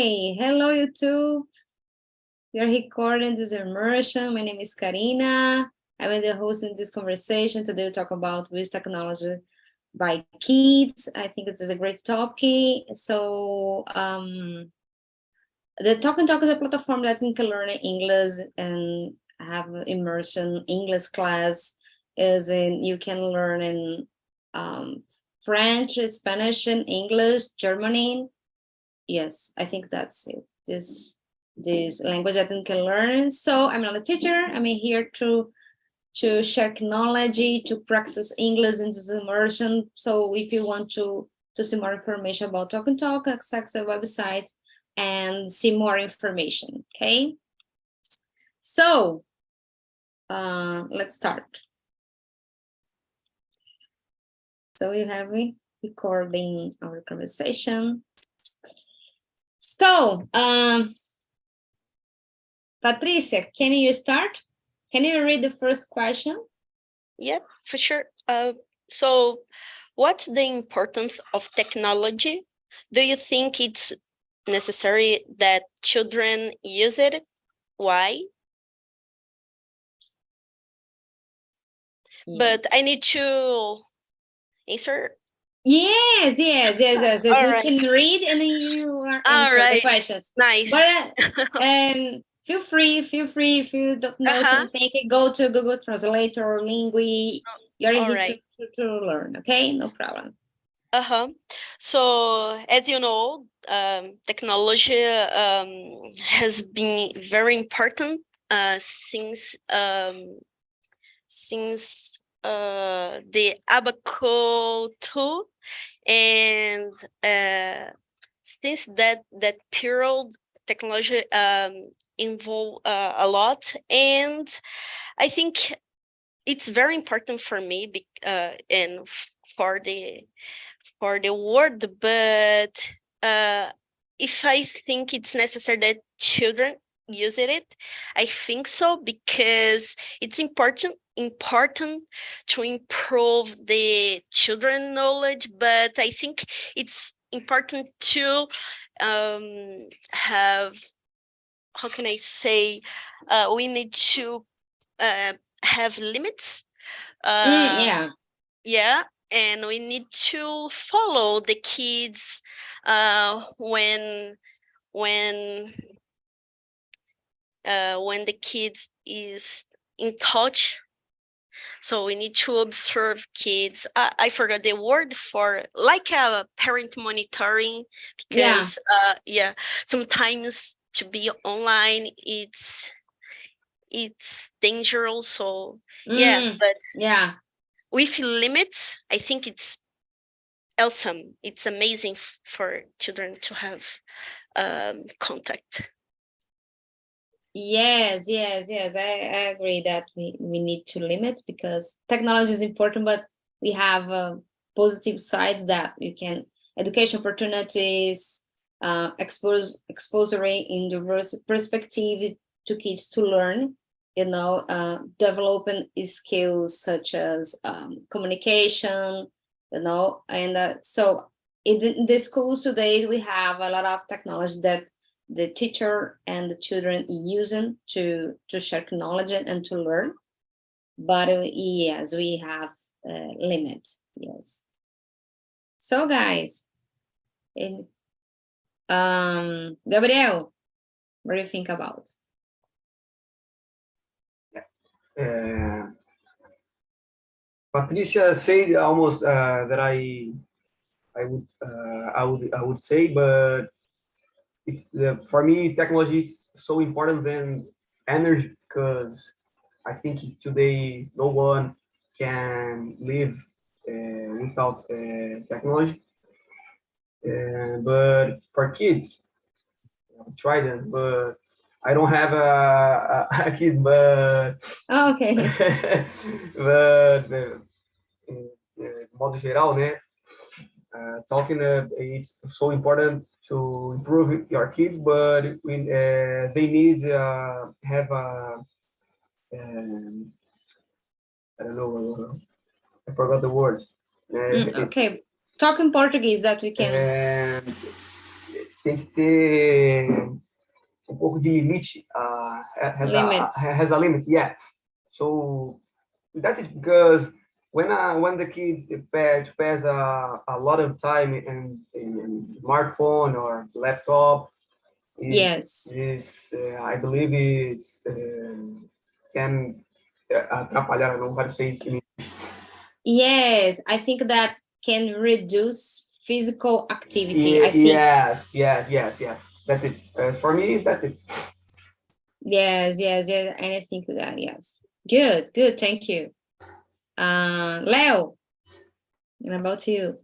Hello, YouTube. We are recording this immersion. My name is Karina. I'm the host in this conversation. Today we'll talk about with technology by kids. I think it is a great topic. So the TALKNTALK is a platform that you can learn English and have immersion English class. You can learn in French, Spanish, and English, German. Yes, I think that's it. This language that you can learn. So I'm not a teacher. I'm here to share knowledge, to practice English in this immersion. So if you want to see more information about TALKNTALK, access the website and see more information. Okay. So let's start. So we have recording our conversation. So, Patricia, can you start? Can you read the first question? Yep, for sure. So, what's the importance of technology? Do you think it's necessary that children use it? Why? Yes. But I need to answer. Yes. You right. can read and you are answer the questions. Nice. But feel free if you don't know something, go to Google Translator or Lingui. You're here to learn. Okay, no problem. So as you know, technology has been very important since the Abaco 2, and since that period, technology involved a lot, and I think it's very important for me and for the world. But if I think it's necessary that children use it, I think so, because it's important to improve the children knowledge, but I think it's important to have, how can I say, we need to have limits. Yeah, and we need to follow the kids when the kids is in touch. So we need to observe kids. I forgot the word for, like a parent monitoring, because sometimes to be online it's dangerous. So with limits, I think it's awesome. It's amazing for children to have contact. Yes, I agree that we need to limit, because technology is important, but we have positive sides that we can, education opportunities, exposure in diverse perspective to kids to learn, developing skills such as communication, and so in the schools today we have a lot of technology that the teacher and the children using to share knowledge and to learn, but yes, we have a limit. Yes. So guys, Gabriel, what do you think about? Patricia said almost that I would say, but it's for me, technology is so important than energy, because I think today no one can live without technology. But for kids, try them. But I don't have a kid, but okay. But modo geral, né? Talking, it's so important to improve your kids, but they need have a I don't know, I forgot the words. Okay, talk in Portuguese that we can. tem que ter pouco de limite. Limits. Has a limit, yeah. So that's it, because when the kid pass a lot of time in smartphone or laptop, Yes. I believe it's can atrapalhar, não vai ser isso. Yes, I think that can reduce physical activity. I think. Yes. That's it. For me, that's it. Yes. And I think that, yes. Good. Thank you. Leo, and about you?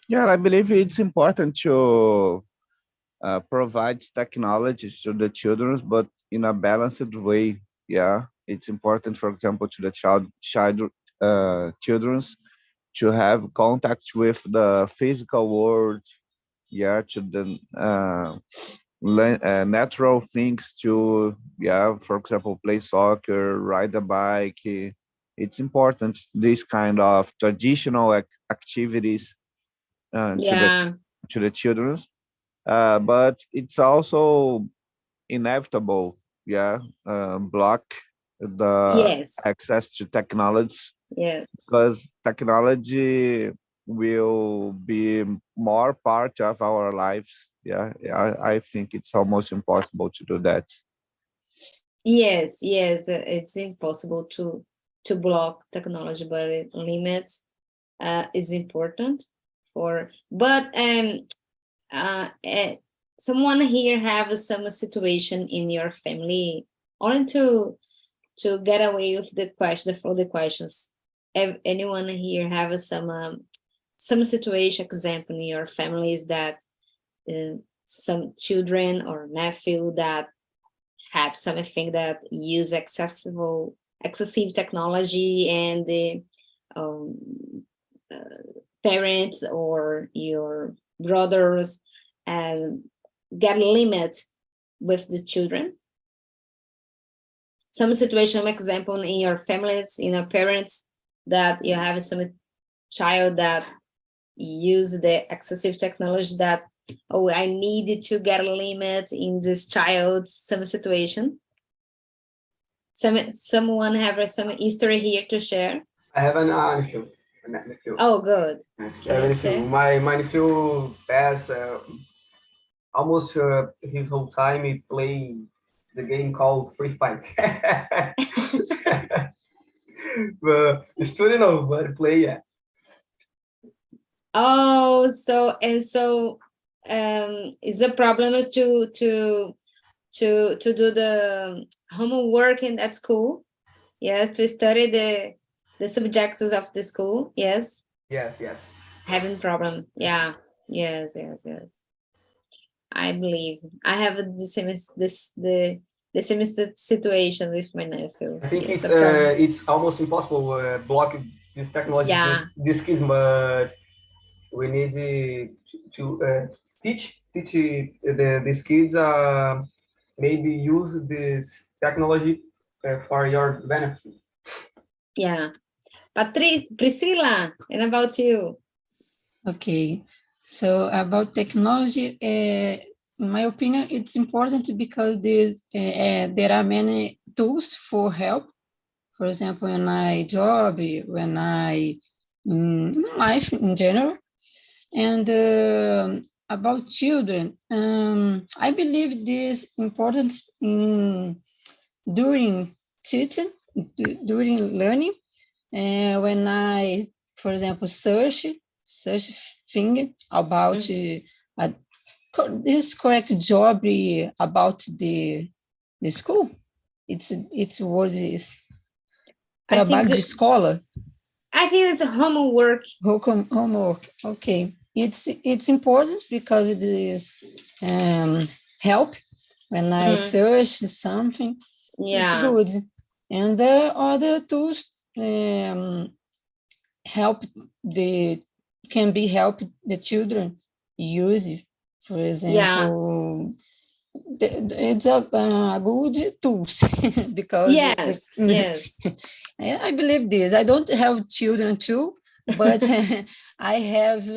Yeah, I believe it's important to provide technologies to the children, but in a balanced way. Yeah, it's important, for example, to the children's to have contact with the physical world. Yeah, to the natural things to, yeah, for example, play soccer, ride a bike. It's important, this kind of traditional activities Yeah. to the children, but it's also inevitable, yeah, block the Yes. access to technology, Yes. because technology will be more part of our lives. Yeah, I think it's almost impossible to do that. Yes. It's impossible to block technology, but limits is important for. But someone here have some situation in your family, only to get away with the question for the questions. Anyone here have some situation example in your families that some children or nephew that have something that use excessive technology, and the parents or your brothers and get limit with the children? Some situation, example in your families, in your parents, that you have some child that use the excessive technology, that, oh, I needed to get a limit in this child, some situation. Someone have some history here to share? I have an nephew. Oh, good. My nephew passed almost his whole time he playing the game called Free Fire. But student of but play, yeah. Oh, so is the problem is to do the homework at school? Yes, to study the subjects of the school. Yes. Yes. Having problem. Yeah. Yes. I believe I have the same situation with my nephew. I think a it's almost impossible block this technology. Yeah. This kids, but we need to teach these kids maybe use this technology for your benefit. Yeah. Priscilla, and about you? Okay, so about technology, in my opinion, it's important because there are many tools for help. For example, in my job, when in life in general, and about children, I believe this important during teaching, during learning, when I, for example, search thing about this correct job about the school. It's word is trabalho de escola. I think it's homework. Homework. Okay, it's important because it is help when I search something. Yeah, it's good, and the other tools help can be help the children use. For example, it's a good tools because yes. I believe this. I don't have children too, but I have,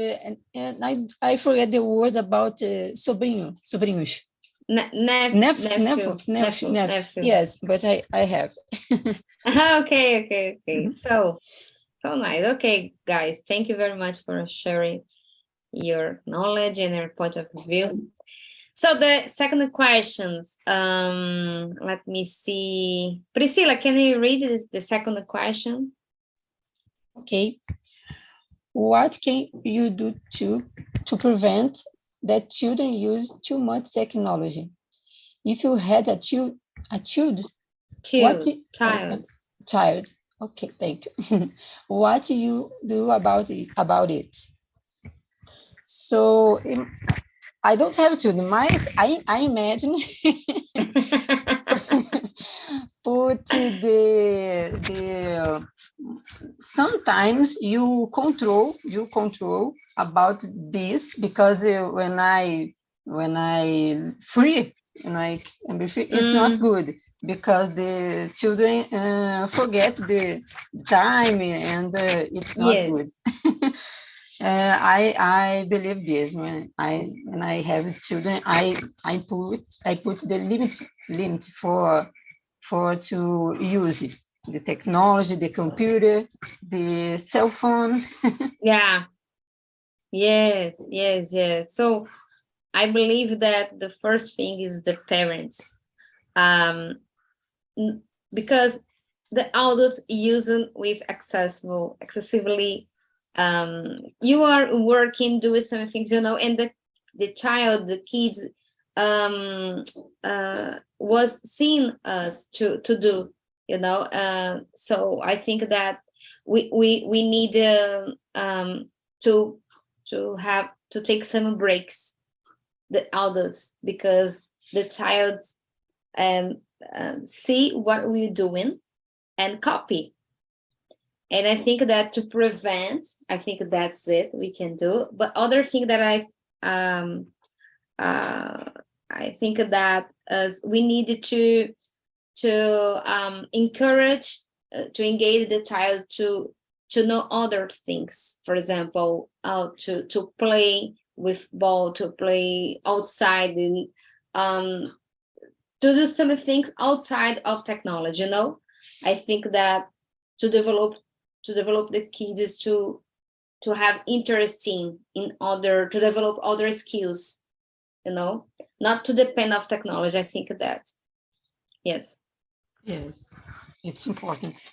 and I forget the word about sobrinhos. Nephew. Yes, but I have. Okay. So nice. Okay, guys, thank you very much for sharing your knowledge and your point of view. So the second questions, let me see. Priscilla, can you read the second question? Okay. What can you do to prevent that children use too much technology? If you had a child. Okay, thank you. What do you do about it? So I don't have children, but I imagine put the sometimes you control about this, because when I free and I am free, it's not good, because the children forget the time, and it's not good. I believe this. When I have children, I put the limit for to use it. The technology, the computer, the cell phone. Yeah. Yes. So I believe that the first thing is the parents, because the adults using with excessively, you are working, doing some things, and the child, the kids, was seeing us to do, so I think that we need to take some breaks, the adults, because the child see what we're doing and copy. And I think that to prevent, I think that's it we can do. But other thing that I think that we need to encourage, to engage the child to know other things. For example, to play with ball, to play outside, and to do some things outside of technology. I think that to develop the kids is to have interest in to develop other skills, not to depend of technology. I think that yes, it's important.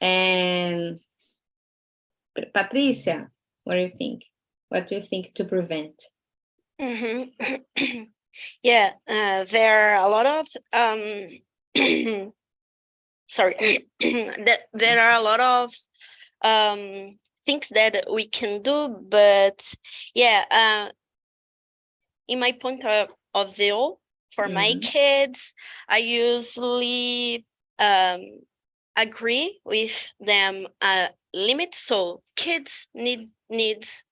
And Patricia, what do you think to prevent? Yeah, there are a lot of sorry, there are a lot of things that we can do, but yeah, in my point of view, for my kids, I usually agree with them limits. So kids need limits.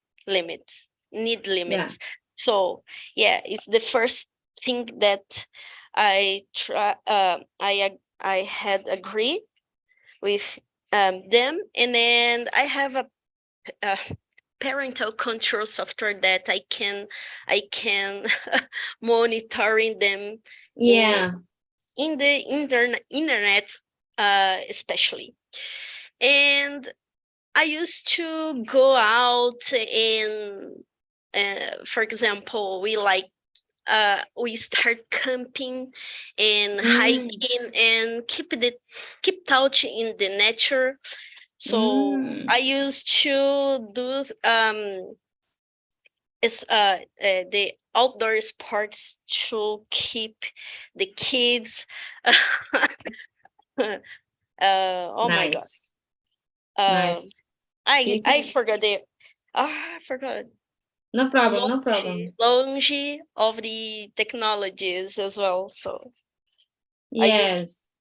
Yeah. So yeah, it's the first thing that I had agree with them, and then I have a parental control software that I can monitoring them. Yeah. In the internet, especially. And I used to go out and, for example, we start camping and hiking and keep touch in the nature. So I used to do the outdoor sports to keep the kids. Oh my God. Nice. I forgot I forgot. No problem. Longe of the technologies as well. So yes,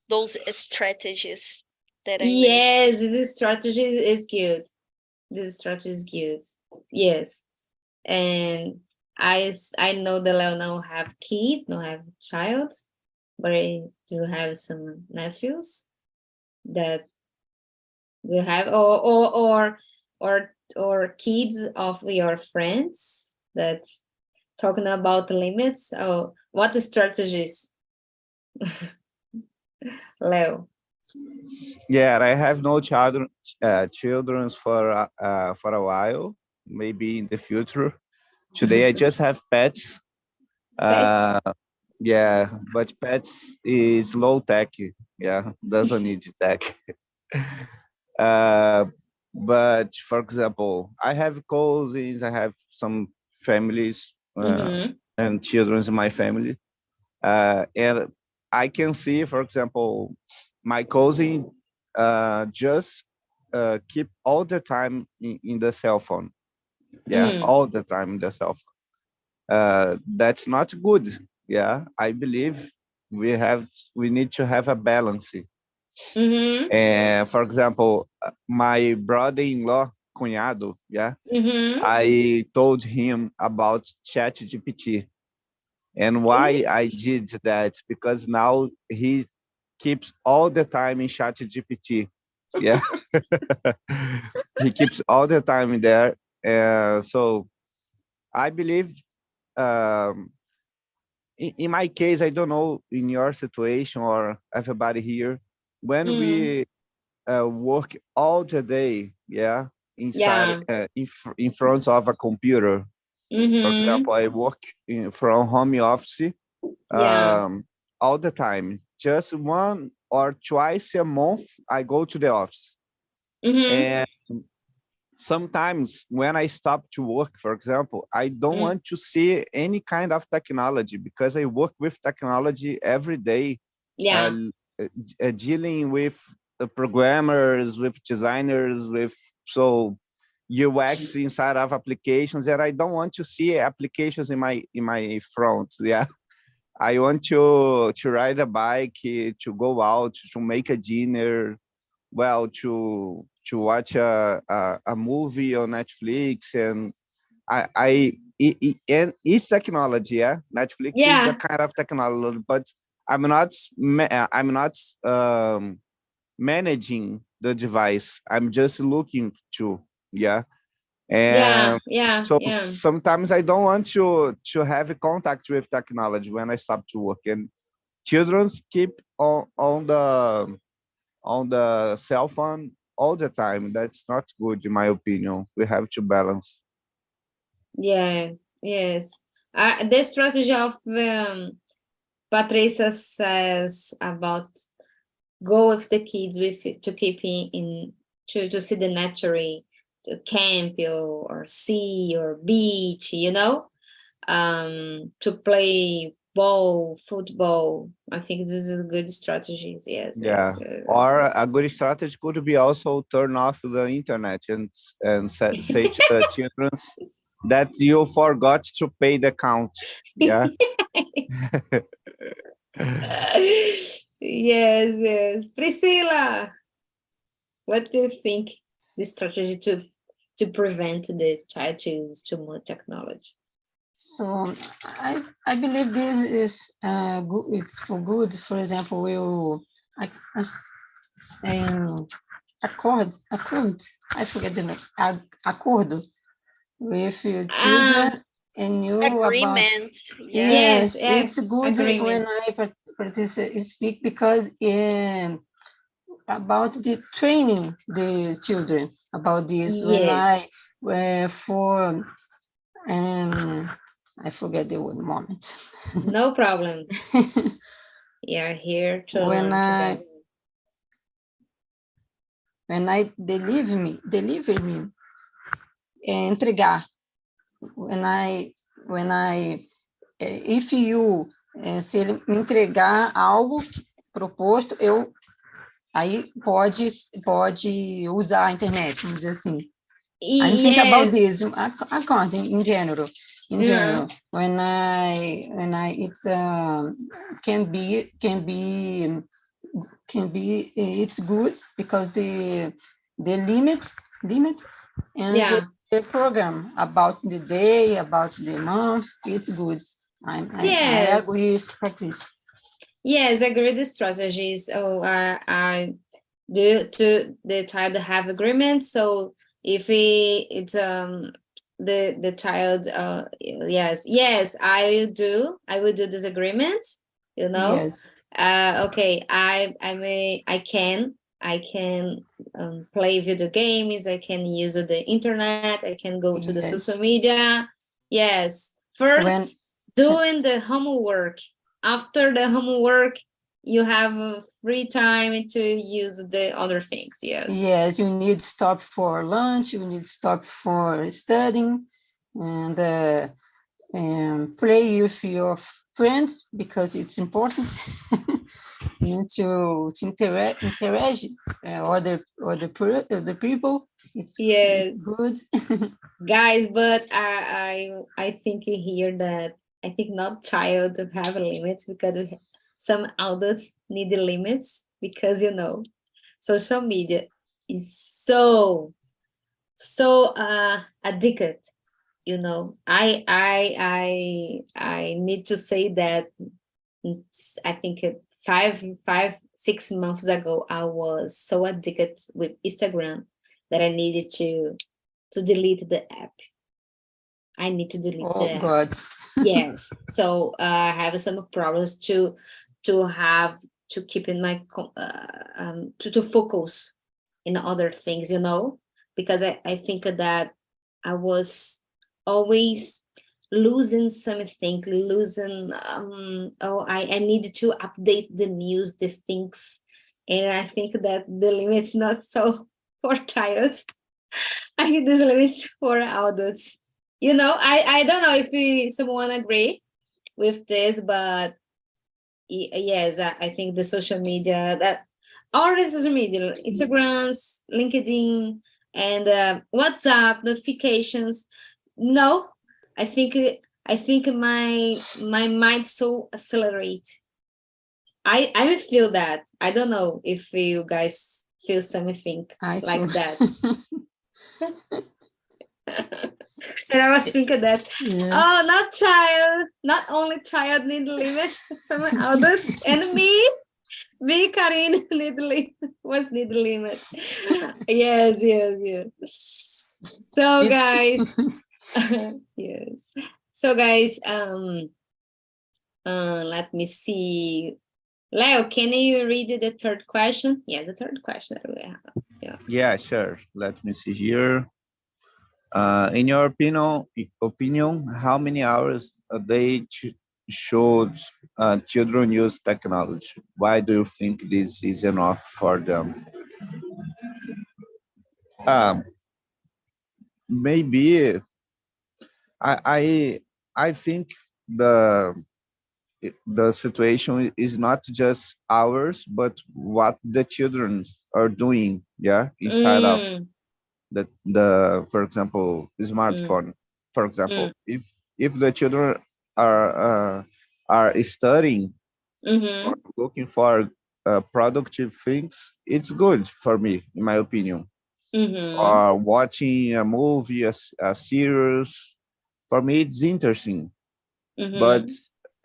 those strategies that I yes, this strategy is good. This strategy is good. Yes, and I know that I don't have kids, don't have child, but I do have some nephews that You have or kids of your friends that talking about limits. Oh, what strategies, Leo? Yeah, I have no children for a while, maybe in the future. Today I just have pets. Pets? Yeah, but pets is low tech. Yeah, doesn't need tech. uh, but for example, I have cousins, I have some families Mm-hmm. and children in my family. And I can see, for example, my cousin just keep all the time in the cell phone. Yeah, Mm. all the time in the cell phone. That's not good. Yeah, I believe we need to have a balance. Mm-hmm. And for example, my brother-in-law, cunhado, yeah, Mm-hmm. I told him about ChatGPT. And why I did that? Because now he keeps all the time in ChatGPT. Yeah, he keeps all the time in there. So I believe, um, in my case, I don't know in your situation or everybody here, when Mm. we work all the day, yeah, inside Yeah. in front of a computer. For Mm-hmm. example, I work from home office Yeah. all the time. Just one or twice a month, I go to the office. Mm-hmm. And sometimes when I stop to work, for example, I don't Mm. want to see any kind of technology because I work with technology every day, uh, Yeah. dealing with programmers, with designers, with so UX inside of applications, and I don't want to see applications in my front. Yeah, I want to ride a bike, to go out, to make a dinner, well, to watch a movie on Netflix, and and it's technology. Yeah, Netflix is a Yeah. kind of technology, but I'm not managing the device. I'm just looking to, yeah. Yeah. And Yeah. so Yeah. sometimes I don't want to have a contact with technology when I stop to work. And children keep on the cell phone all the time. That's not good, in my opinion. We have to balance. Yeah. Yes. The strategy of Patricia says about go with the kids with to keep in to see the nature, to camp or sea or beach, to play ball, football. I think this is a good strategies. Yes, Yeah. yes. Or a good strategy could be also turn off the internet and say to the children that you forgot to pay the count. Yeah. Yes, yes. Priscilla, what do you think the strategy to prevent the child to use too much technology? So I believe this is good. It's for good. For example, will um, accord. I forget the name. Accordo with your Ah, children and you about. Agreement. Yeah. yes, Yes, yes. it's good when Agreement. I speak because about the training the children about this when Yes. I for I forget the word moment. No problem. You are here to when learn I together. deliver me entregar when I if you se ele me entregar algo proposto eu aí pode usar a internet, vamos dizer assim. I'm thinking about Yes. this account in general. In general, when I it's it's good because the limit and Yeah. the program about the day, about the month, it's good. I Yes. agree with Patrice. Yes, agree the strategies. Oh, I the child have agreement. So if it's the child yes, I will do this agreement, Yes. okay, I can play video games, I can use the internet, I can go to the social Yes. media. Yes, When first doing the homework. After the homework, you have free time to use the other things. yes, you need stop for lunch, you need stop for studying, and play with your friends because it's important. You need to interact other people. It's Yes, good. guys, but I think here that I think not child have limits, because some adults need the limits, because social media is so addicted. I need to say that I think 6 months ago I was so addicted with Instagram that I needed to delete the app. I need to delete the Oh app. God. Yes. So I have some problems to have to keep in my to focus in other things, because I think that I was always losing something, losing I needed to update the news, the things, and I think that the limit's not so for child. I think this limits for adults. I don't know if someone agree with this, but yes, I think the social media, that all the social media, Instagrams, LinkedIn, and WhatsApp notifications. No, I think my mind so accelerate. I feel that. I don't know if you guys feel something I like too. that. And I was thinking that, Yeah. oh, not only child need limits, some adults and me, Karin, need limits. Yes. So guys, yes. So guys, let me see. Leo, can you read the third question? Yes, the third question that we have. Yeah, sure. Let me see here. In your opinion, how many hours a day should children use technology? Why do you think this is enough for them? Um, Maybe I I I think the situation is not just ours, but what the children are doing, yeah, inside of the for example, smartphone. For example, if the children are studying or Mm-hmm. looking for productive things, it's good for me, in my opinion. Mm-hmm. Or watching a movie, a series, for me it's interesting. But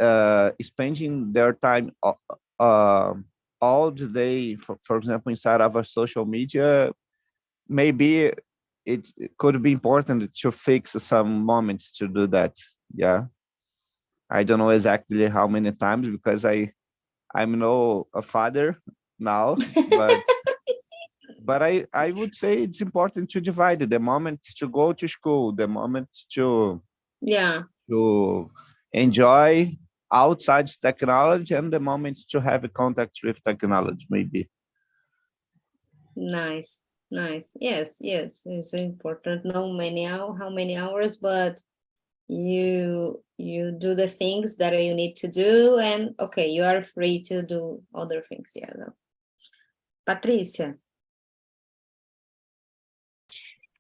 Mm-hmm. spending their time uh, all the day, for example, inside of a social media, maybe it could be important to fix some moments to do that. Yeah, I don't know exactly how many times, because I'm no a father now, but I would say it's important to divide the moment to go to school, the moment Yeah. to enjoy outside technology, and the moment to have a contact with technology, maybe. Nice. Yes. It's important. No many how many hours, but you do the things that you need to do, and okay, you are free to do other things. Yeah. No. Patricia.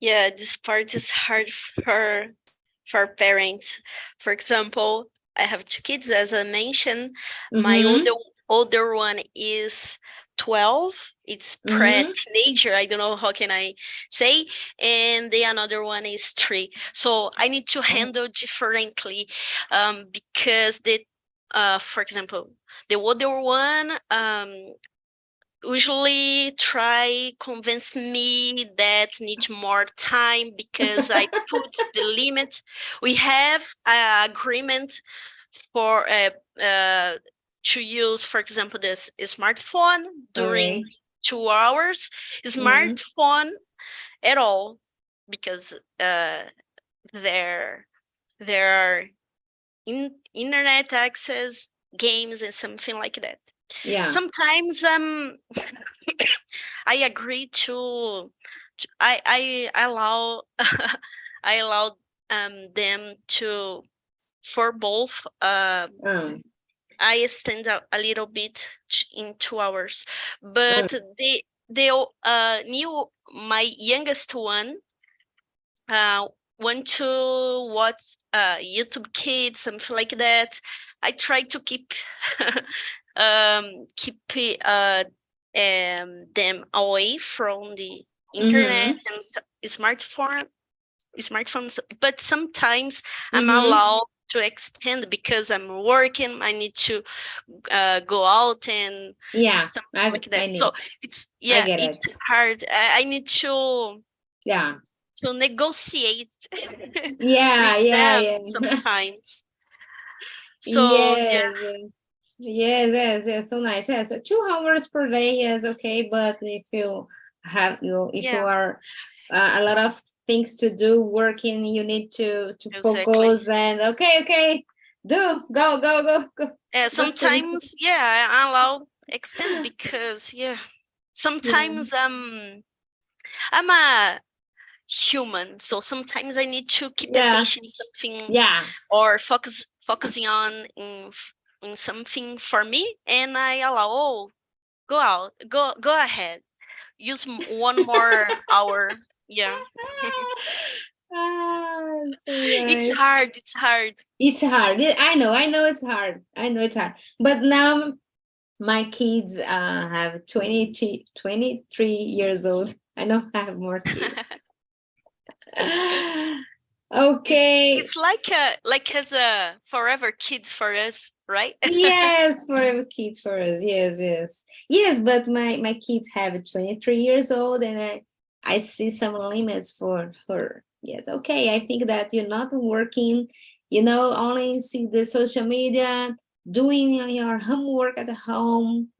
Yeah, this part is hard for parents. For example, I have two kids, as I mentioned. My older one is 12. It's pre-teenager. I don't know how can I say. And the another one is 3. So I need to handle differently, because for example, the older one usually try convince me that need more time because I put the limit. We have an agreement for to use, for example, this smartphone during Okay. 2 hours. Smartphone at all, because there are internet access, games, and something like that. Yeah. Sometimes I agree to I allow I allow them to, for both. I extend a little bit in 2 hours, but the my youngest one want to watch YouTube Kids, something like that. I try to keep them away from the internet and smartphones, but sometimes I'm allowed to extend because I'm working. I need to go out and something like that. So it's it's hard. I need to negotiate with them sometimes. So yes, so nice. Yes, 2 hours per day is okay, but if you are a lot of things to do working, you need to focus and okay, go. Sometimes I allow extend because sometimes I'm a human, so sometimes I need to keep attention something or focusing on in something for me, and I allow go ahead, use one more hour. So nice. It's hard. I know it's hard. But now my kids have 23 years old. I know I have more kids. Okay. It's like as a forever kids for us, right? Yes, forever kids for us. Yes, but my kids have 23 years old, and I see some limits for her. Yes, okay. I think that you're not working, only see the social media, doing your homework at home,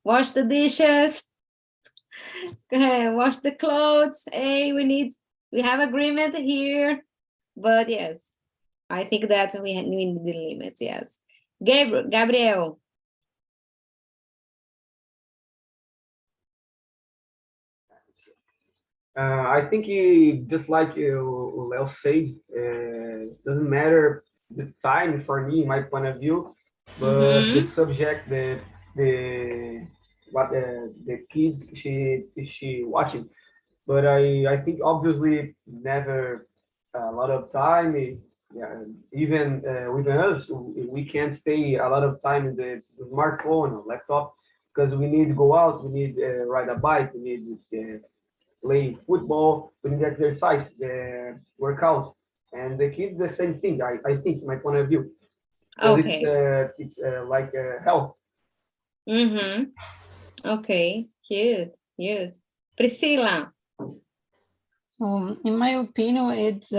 wash the dishes, wash the clothes. Hey, we have agreement here. But yes, I think that we need the limits. Yes. Gabriel. I think just like Leo said, doesn't matter the time for me, my point of view, but the subject, the what the kids she watching. But I think obviously never a lot of time. Even within us, we can't stay a lot of time in the smartphone or laptop because we need to go out, we need ride a bike, we need play football, we need exercise, workout, and the kids the same thing. I think my point of view, because it's like health. Okay, good. Priscilla. So in my opinion, it's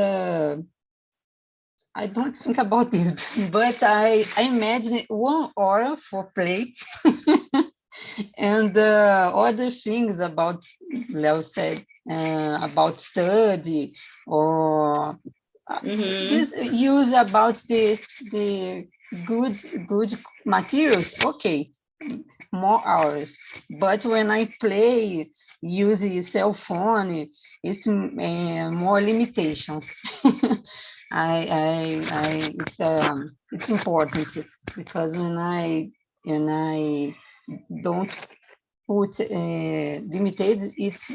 I don't think about this, but I imagine 1 hour for play and other things about, Leo said, about study or this use about the good materials. Okay, more hours. But when I play, use a cell phone, it's more limitation. It's important because when I don't put limited, it's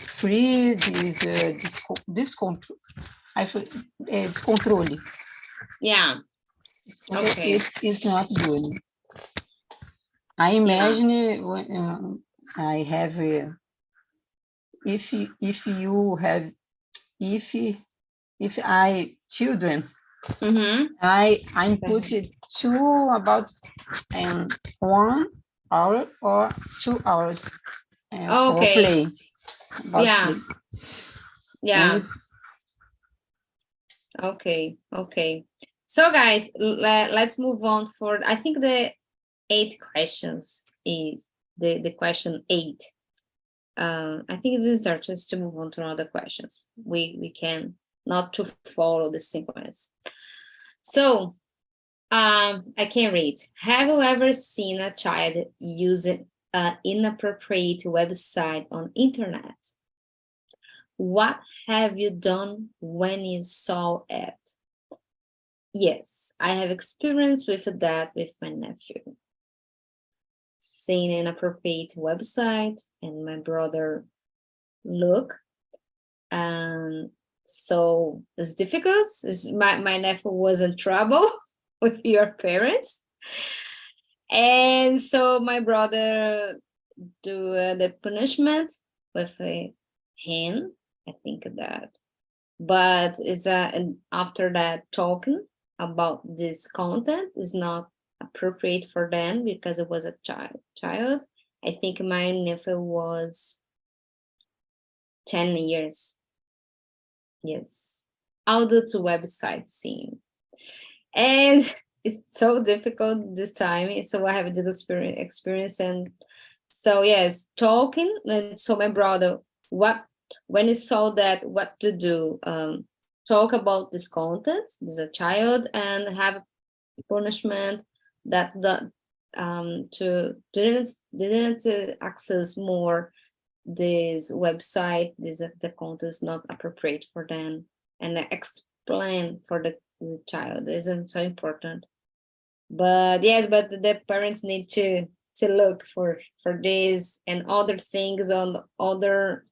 free this control. Discontrol. Yeah. Okay. It's not good. I imagine when I have if I children, I put it to about 1 hour or 2 hours Okay. for play. About Yeah. play. Yeah. And Okay. So guys, let's move on for, I think the 8 questions is the question 8. I think it's interesting to move on to other questions. We can not to follow the sequence. So I can read. Have you ever seen a child using an inappropriate website on internet? What have you done when you saw it? Yes, I have experience with that with my nephew. Seeing an inappropriate website and my brother look. And so it's difficult. My nephew was in trouble with your parents. And so my brother do the punishment with a hand, I think that. But it's and after that talking about this content is not appropriate for them because it was a child. I think my nephew was 10 years. Yes. Adult website scene. And it's so difficult this time. So I have this experience. And so yes, talking. And so my brother, when he saw that, what to do, talk about this content, this is a child, and have punishment that to didn't access more this website, the content is not appropriate for them, and explain for the child isn't so important. But yes, but the parents need to look for this and other things on other.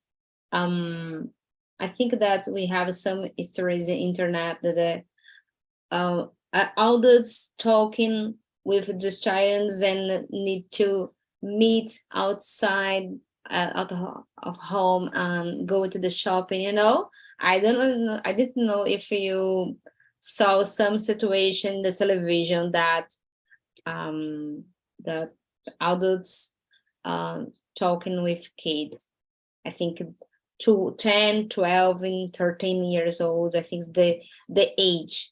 I think that we have some stories in the internet that adults talking with these childs and need to meet outside out of home and go to the shopping. I didn't know if you saw some situation in the television that that adults talking with kids. I think 10, 12, and 13 years old. I think the age.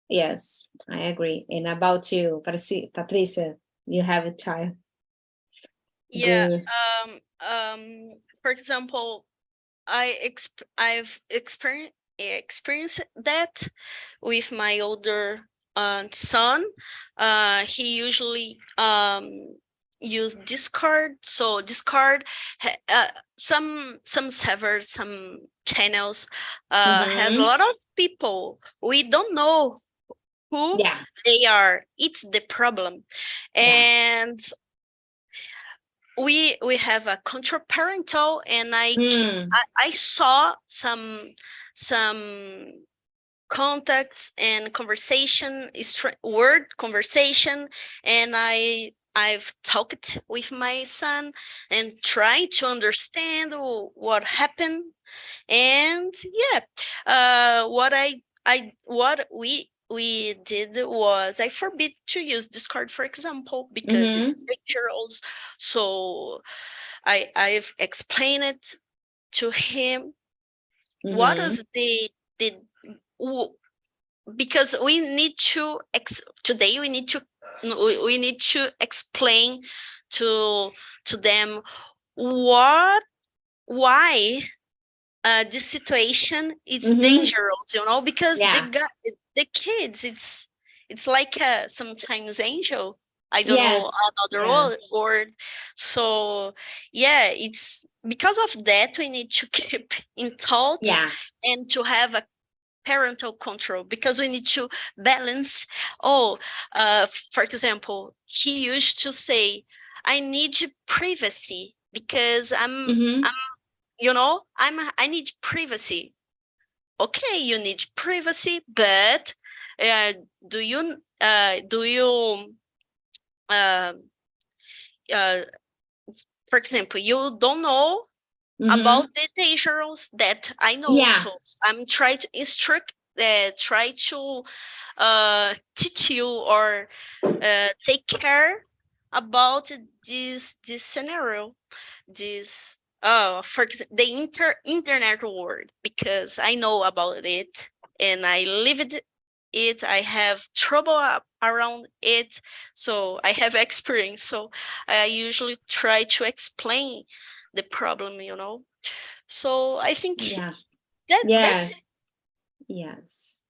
Yes, I agree. And about you, Patricia, you have a child. Yeah. Good. For example, I've experienced that with my older son. He usually use Discord. So Discord, some servers, some channels has a lot of people. We don't know who Yeah. they are. It's the problem. And we have a control parental, and I saw some contacts and conversation, word conversation, and I've talked with my son and tried to understand what happened. And what we did was I forbid to use Discord, for example, because it's dangerous. So I've explained it to him. What is the because we need to today we need to explain to them why this situation is dangerous, because the kids, it's like sometimes angel. I don't know another word. So it's because of that we need to keep in touch and to have a parental control, because we need to balance. For example, he used to say, I need privacy because I need privacy. Okay, you need privacy, but do you for example, you don't know about the dangers that I know. So I'm trying to instruct, try to teach you or take care about this scenario, this for example, the internet world, because I know about it and I lived it. I have trouble around it, so I have experience. So I usually try to explain the problem, So I think Yeah. that's it. Yes.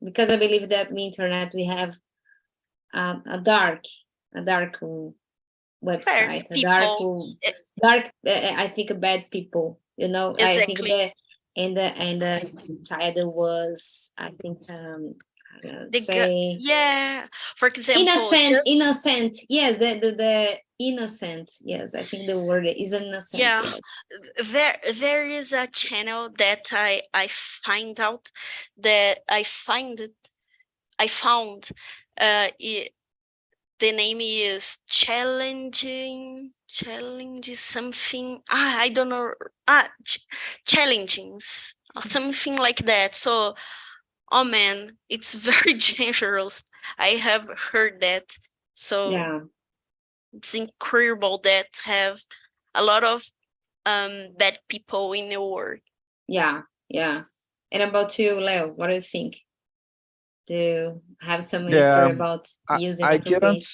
Because I believe that the internet we have a dark website, a People, dark. I think bad people. I think exactly. that and the child was, I think, say Yeah, for example, innocent. Yes, the innocent. Yes, I think the word is innocent. yeah, Yes. there is a channel that I find out that I found it, the name is challenge something, I don't know, challengings or something like that. So, oh man, it's very dangerous. I have heard that. So Yeah. it's incredible that have a lot of bad people in the world. Yeah. And about you, Leo, what do you think? Do you have some Yeah, history about using I appropriate?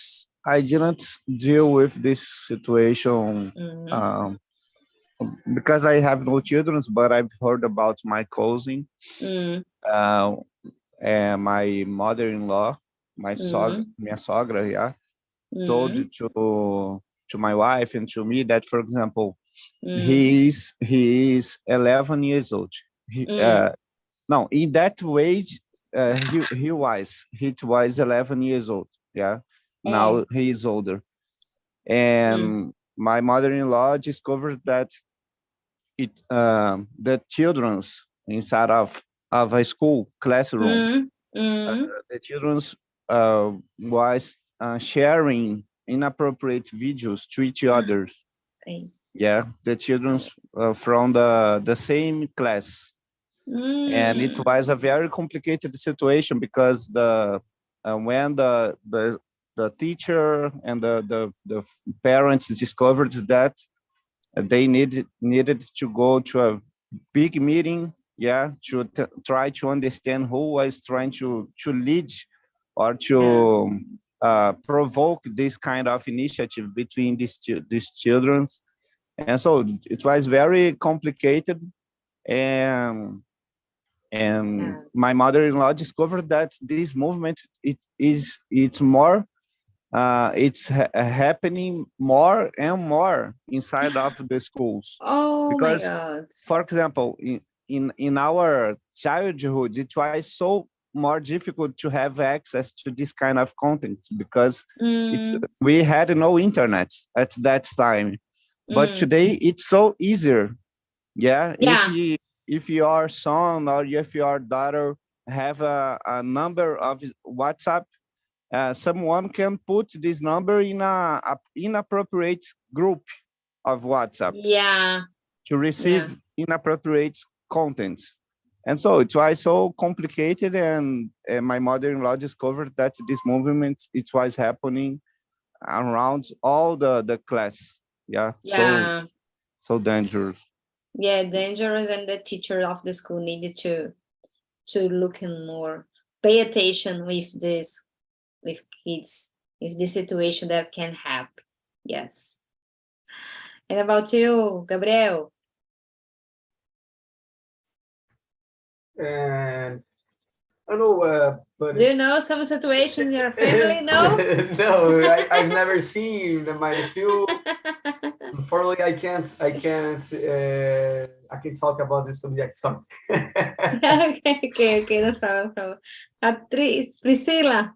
didn't deal with this situation Mhm. because I have no children, but I've heard about my cousin, Mm, uh, and my mother-in-law, mm, minha sogra, yeah, told mm, to my wife and to me that, for example, mm, he is 11 years old. mm, No, in that age, he was 11 years old. Yeah, oh, now he is older, mm, and my mother-in-law discovered that the children's inside of a school classroom, mm, mm, the children's was sharing inappropriate videos to each others. eh, Yeah, the children's from the same class, and it mm, was a very complicated situation because when the teacher and the parents discovered that they needed to go to a big meeting, yeah, to try to understand who was trying to lead or yeah, to provoke this kind of initiative between these children. And so it was very complicated, and yeah, my mother-in-law discovered that this movement it's more it's happening more and more inside of the schools, oh my because, God. for example, in our childhood it was so more difficult to have access to this kind of content because Mm, we had no internet at that time. But mm, today it's so easier. Yeah, yeah, if your son or if your daughter have a number of WhatsApp, someone can put this number in a inappropriate group of WhatsApp yeah, to yeah, receive inappropriate contents. And so it was so complicated, and my mother-in-law discovered that this movement it was happening around all the class. Yeah, yeah, so dangerous. yeah, dangerous, and the teacher of the school needed to look in more, pay attention with this, with kids, with the situation that can happen. Yes. And about you, Gabriel? And I don't know, but Do you know some situation in your family? No? no, I've never seen my film. Unfortunately, I can talk about this subject. Sorry. Okay, no problem, no problem. Priscilla,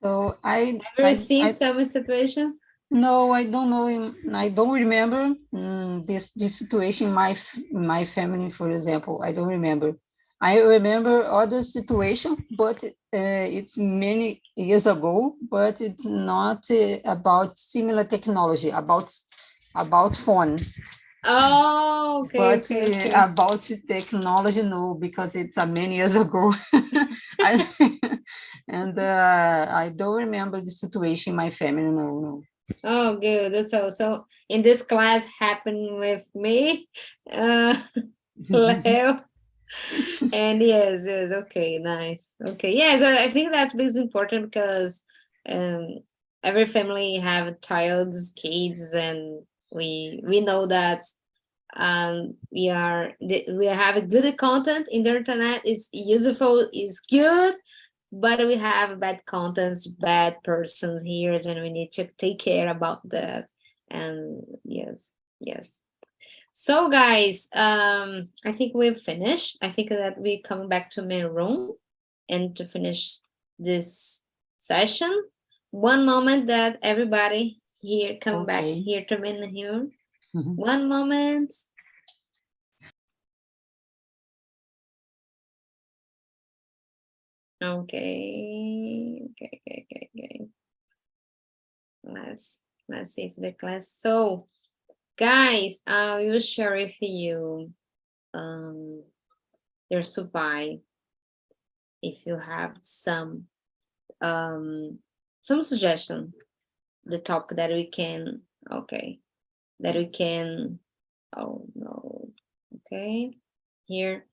So ever seen some situation? no, I don't know. I don't remember this situation. My family, for example, I don't remember. I remember other situation, but it's many years ago. But it's not about similar technology, about phone. Oh, okay, But okay, okay. about technology, no, because it's many years ago. I, And I don't remember the situation in my family. No. Oh, good. So in this class happened with me, Leo, and yes, okay, nice. Okay, yes, I think that is important because every family have childs, kids, and we know that we have a good content in the internet is useful, is good, but we have bad contents, bad persons here, and we need to take care about that. And yes. So guys, I think we've finished. I think that we come back to my room and to finish this session. One moment that everybody here come back Okay. here to me here. Mhm. One moment. Okay. Let's see if the class. So guys, I will share with you your survey. If you have some suggestion, the topic that we can, oh no, okay, here,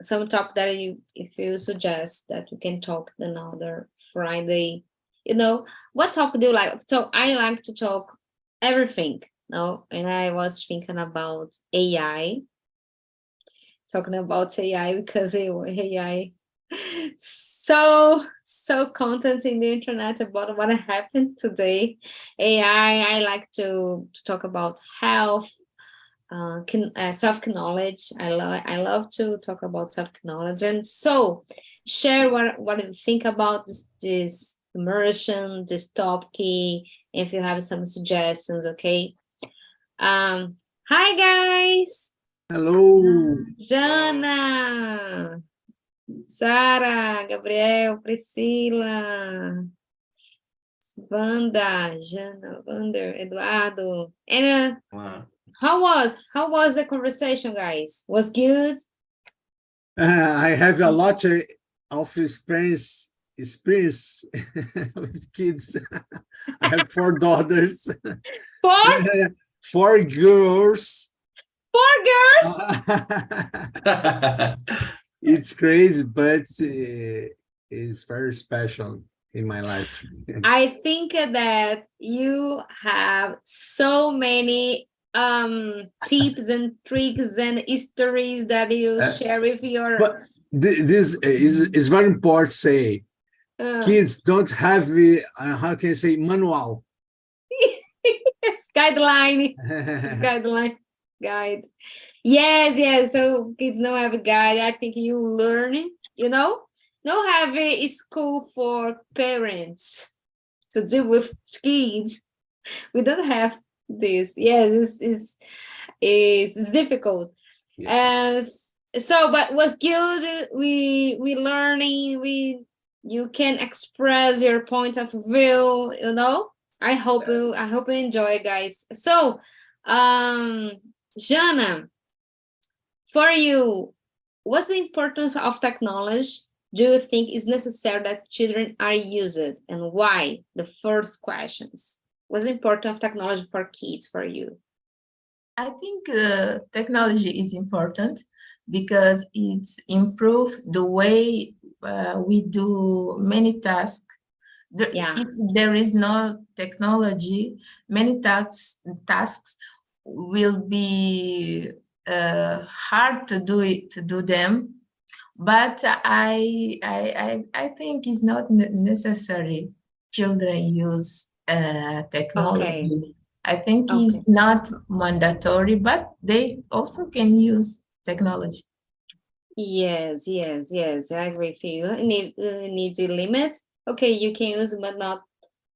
some topic that if you suggest that we can talk another Friday, what topic do you like? So I like to talk everything, no, and I was thinking about AI, talking about AI because AI so content in the internet about what happened today. AI, I like to talk about health, self-knowledge. I love to talk about self-knowledge, and so share what you think about this immersion, this topic, if you have some suggestions. Okay. Hi guys. Hello. Jana, Sara, Gabriel, Priscila, Jana, Vander, Eduardo. And how was the conversation, guys? Was good? I have a lot of experience with kids. I have 4 daughters. 4 4 girls. 4 girls? It's crazy, but it's very special in my life. I think that you have so many tips and tricks and stories that you share with your But this is very important to say. Kids don't have how can I say manual. guideline. Guide. Yes. So kids don't have a guide. I think you learn, don't have a school for parents to deal with kids. We don't have this. Yes, it's difficult. Yeah. So, but what's good? We learning. You can express your point of view. I hope you enjoy, guys. So, Jana, for you, what's the importance of technology do you think is necessary that children are used, and why? The first questions. What's the importance of technology for kids for you? I think technology is important because it's improved the way we do many tasks. If there is no technology, many tasks will be hard to do them. But I think it's not necessary children use technology. Okay. I think it's not mandatory, but they also can use technology. Yes. I agree with you. Need a limit. Okay, you can use, but not.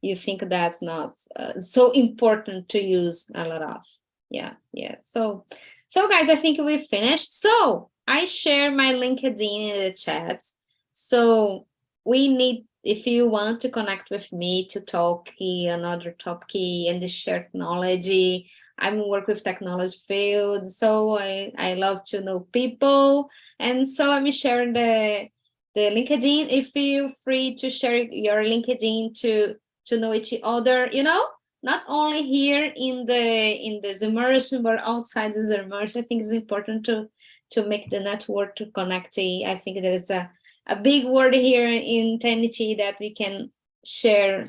You think that's not so important to use a lot of. Yeah. So guys, I think we finished. So I share my LinkedIn in the chat. So we need, if you want to connect with me to talk another topic and to share technology, I'm work with technology field. So I love to know people. And so I'm sharing the LinkedIn. If feel free to share your LinkedIn to know each other, you know, not only here in the immersion, but outside the immersion. I think it's important to make the network, to connect. I think there is a big word here in TNT that we can share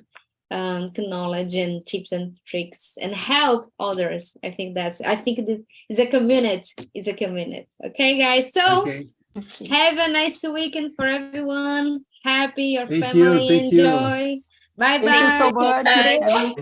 knowledge and tips and tricks and help others. I think it's a community. It's a community. Okay, guys. So Okay. Okay. have a nice weekend for everyone. Happy your Thank you, family thank you. enjoy. Bye bye. Thank you so much. Bye. Have a